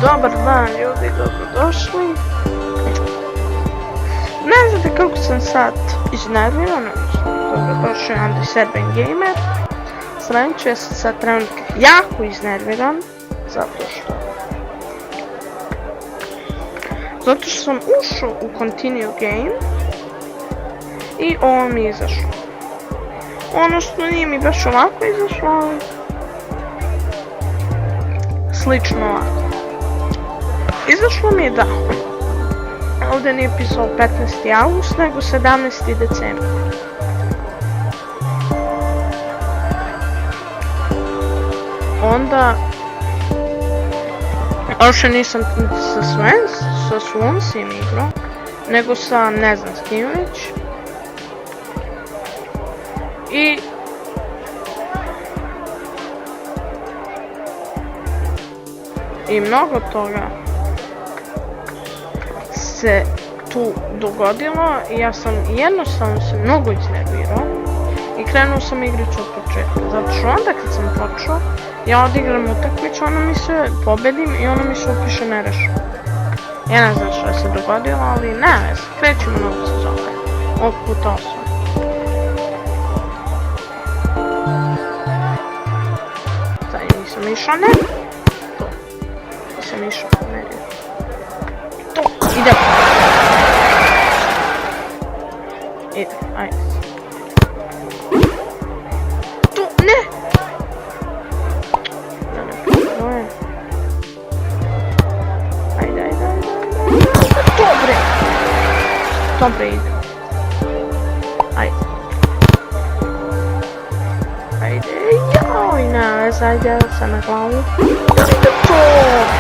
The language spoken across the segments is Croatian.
Dobar dan ljudi, dobrodošli. Ne znate kako sam sad iznerviran, dobrodošli Andy7 Gamer. Sreću, ja sam sad trenutno jako iznerviran, zato što sam ušao u Continue Game i ovo mi je izašlo. Ono što nije mi baš ovako izašlo, ali slično ovako. Izašlo mi je da ovdje nije pisao 15. august, nego 17. decembar. Onda još nisam sa Swanseom igrao, nego sa ne znam s kim već. I mnogo toga se tu dogodilo i ja sam jednostavno se mnogo iznervirao i krenuo sam igrati od početka, zato što onda kad sam počeo ja odigram utakmicu, ono mi se pobedim i ono mi se upiše nerešeno. Ja ne znam što se dogodilo, ali ne veze, krećemo novu sezonu, ovog puta osvojim. Sad nisam išao, ne? To, nisam išao, ne. To, idemo. Idemo, ajde. To, ne! Dobre ide. Ajde. Ajde. Joj, ne veze, ajde se na glavu. Ide to!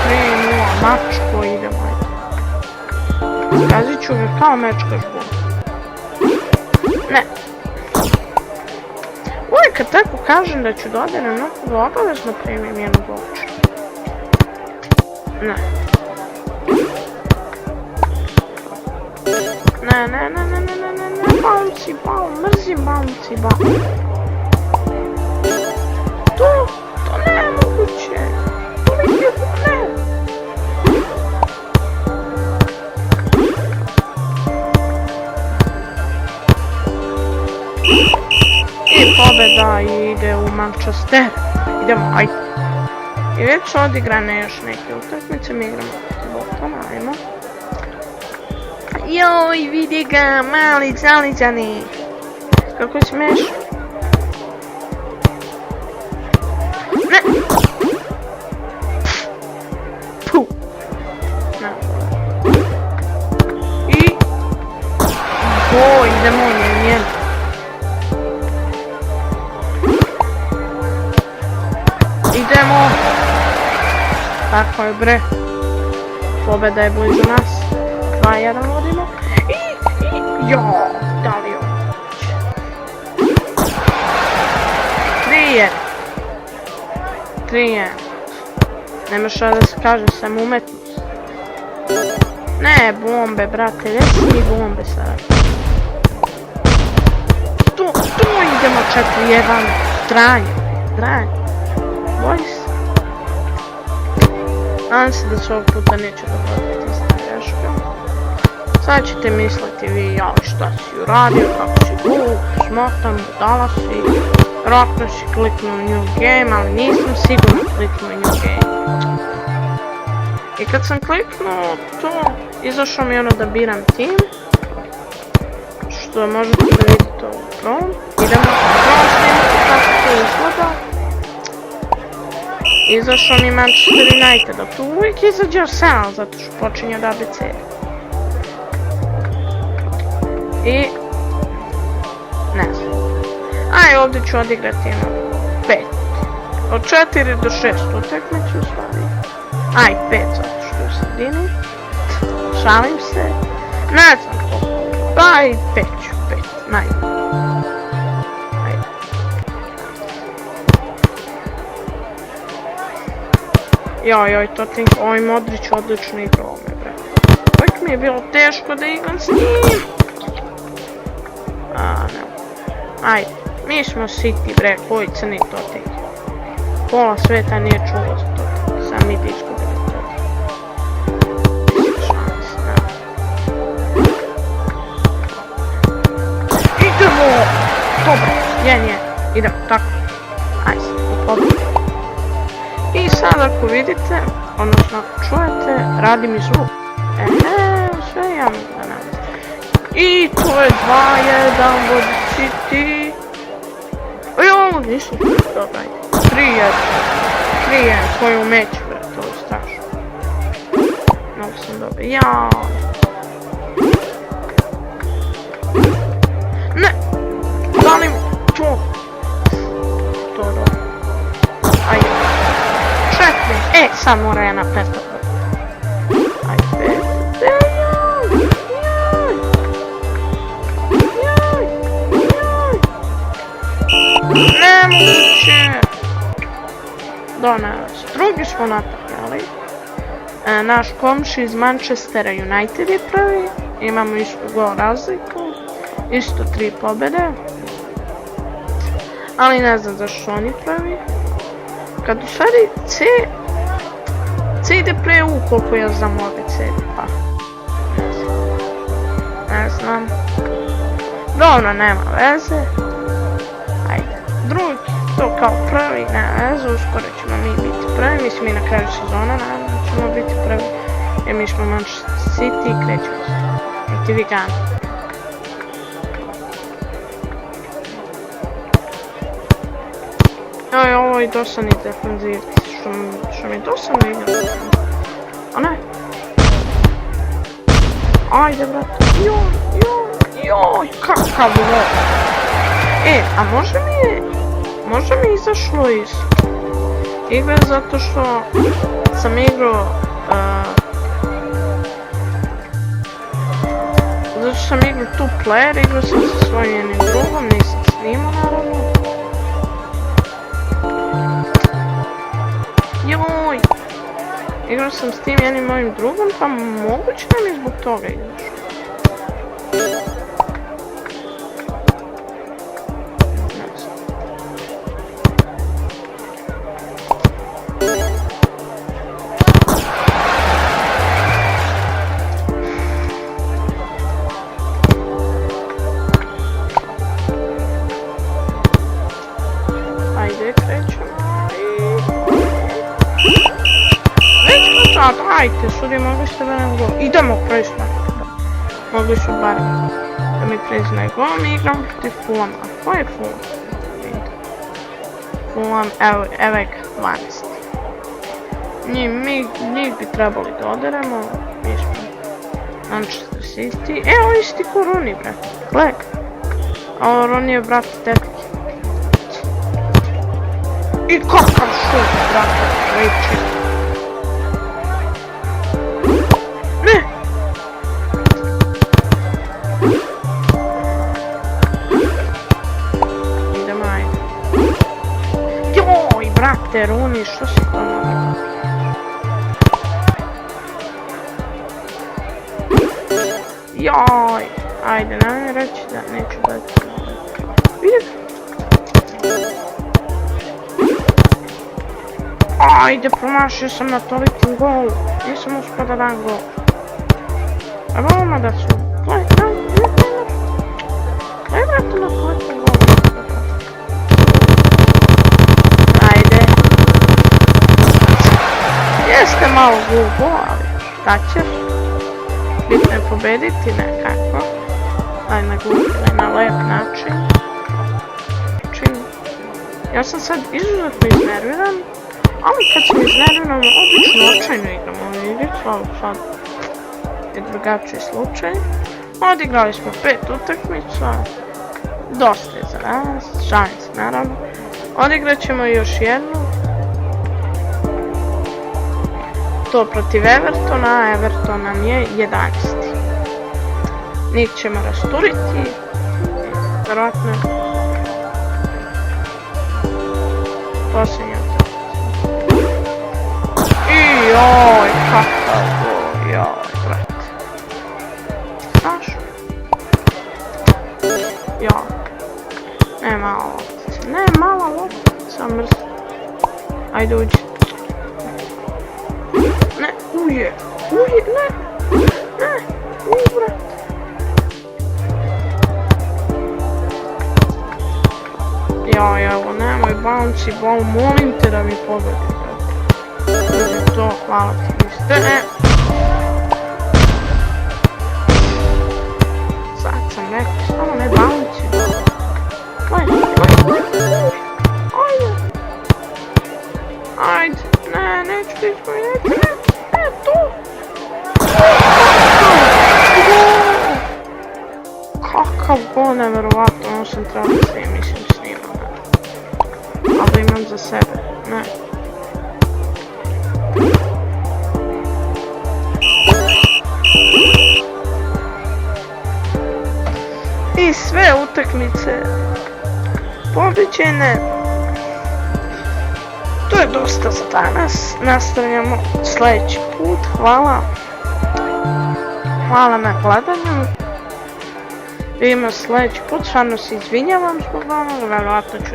3-0, mačko idemo, ajde. Skazit ću ga kao mečka žbu. Ne. Uvijek kad tako kažem da ću da na nekoga, obavezno primim jednu boču. Ne. Ne, bouncy ball, mrzim bouncy ball. To ne je moguće. Ne. I pobjeda ide u Manchester. Idemo, ajde. I već su odigrane još neke utakmice, mi igramo protiv Boltona, ajmo. Joj, vidi ga, mali zaliđani. Kako smiješ? Ne! Puh! Ne. I... idemo njen. Idemo! Tako je bre. Pobjeda je blizu nas. 2-1 vodimo. Jo, da li je ovo? 3-1. Nema šta da se kaže, sam umetnost. Ne, bombe, brate, već mi bombe sad. Tu idemo 4-1. Dranje. Boj se. Nadam se da se ovog puta neće dogoditi ista greška. Sad ćete misliti vi, ja šta si uradio, kako si glup, smotan, budala si. Vjerojatno si kliknuo new game, ali nisam sigurno kliknuo new game. I kad sam kliknuo to, izašao mi ono da biram tim. Što možete da vidite u prvom. Idemo u prvom snimati kako to izgleda. Izašao mi Manchester United, a tu uvijek izađe Arsenal, zato što počinje od ABC. I... ne znam. Aj, ovdje ću odigrati jedno 5. Od 4 do 6 utakmicu u stvari. Aj, 5 zato što je u sredini. Šalim se. Ne znam koliko. Aj, 5 ću, 5. Najbolje. Ajde. Joj, to think, ovaj Modrić odlično igra ovome, bre. Uvijek mi je bilo teško da igram s njim. Ne. Ajde, mi smo City, bre, koji crni to tek. Pola sveta nije čulo za to, sam mi ti izgubili to. Nije. Idemo, tako. Ajde, u pobedu. I sad ako vidite, odnosno ako čujete, radi mi zvuk. Sve ja mogu da navijem. I to je 2-1 vodi City. Ojo, nisam dobro, ajde. 3-1, koji umeću, bre, to je strašno. Mnogo sam dobro, jao. Ne, zalim to. To je dobro. Ajde. 4, sad mora jedna peta. Ajde, nemoguće! Donas. Drugi smo natakljali. Naš komši iz Manchestera United je prvi. Imamo istu gol razliku. Isto 3 pobjede. Ali ne znam zašto su oni prvi. Kad u stvari C ide pre U koliko ja znam ove C. Pa. Ne znam. Dobro, nema veze. Ajde. Drugi, to kao prvi, nema veze, uskoro ćemo mi biti prvi, mislim i na kraju sezona, naravno ćemo biti prvi, jer mi smo Manchester City i krećemo se protiv Vigana. Ovo je dosadni defenzivci, što mi dosadno igra. A ne? Ajde, brate, joj, kakav je. A možda mi izašlo iz igre zato što sam igrao tu player, igrao sam sa svojim jednim drugom, nisam snimao naravno. Joj, igrao sam s tim jednim mojim drugom, pa moguće da mi zbog toga izašlo. Ajde, sudi, mogli ste barem gol. Idemo, priznaj. Mogli su barem da mi priznaju gol. Mi igramo protiv Fulhama. A ko je Fulham? Fulham, evo ga, 12. Njih bi trebali da oderemo. Mi smo Manchester City. Evo isti ko Rooney, brate. Gledaj. Ovo Rooney je, brate, tetki. I kakav šut, brate, liči. Rooney, što si to napravio? Joj, ajde, nemoj reći da neću dati. Vidi. Ajde, promašio sam na tolikim golu. Nisam uspio da dam gol. Evo ovoma da su. Gledaj, brate, na tolikim golu. Jeste malo glupo, ali šta ćeš? Bitno je pobediti nekako. Ali na glupo, na lep način. Ja sam sad izuzetno iznerviran, ali kad sam iznerviran, obično očajno igram ovu igricu, ali sad je drugačiji slučaj. Odigrali smo 5 utakmica, dosta je za nas, šalim se naravno. Odigrat ćemo još jednu. To protiv Evertona, a Everton nam je 11. Njih ćemo rasturiti, vjerojatno posljednja utakmica. I joj, kakav gol, joj, brate. Znaš? Joj. Ne mala loptica, ne mala loptica, mrzi. Ajde uđi. Ne, uje, ne, brate. Joj, evo, nemoj bouncy ball, molim te da mi pogodi, brate. Uzim to, hvala ti, mister. Sad sam rekao, samo ne bouncy ball. Ajde, neću ti izgledati, ne, to. Kakav go, nevjerovatno, ono sam trebao da snijem, mislim snimam, ali imam za sebe, ne. I sve utakmice pobeđene. To je dosta za danas, nastavljamo sljedeći put, hvala na gledanju. Vidimo sljedeći put, stvarno se izvinjavam zbog onoga, vjerojatno ću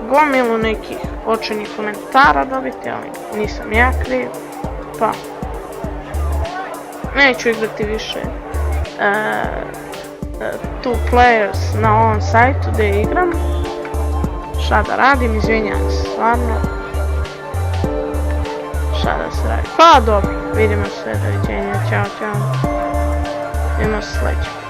gomilu nekih očajnih komentara dobiti, ali nisam ja kriv, pa neću igrati više two players na ovom sajtu gdje igram. Šta da radim, izvinjam se, stvarno. Šta da se radi, pa dobro, vidimo se, doviđenja, čao, vidimo se sljedeći.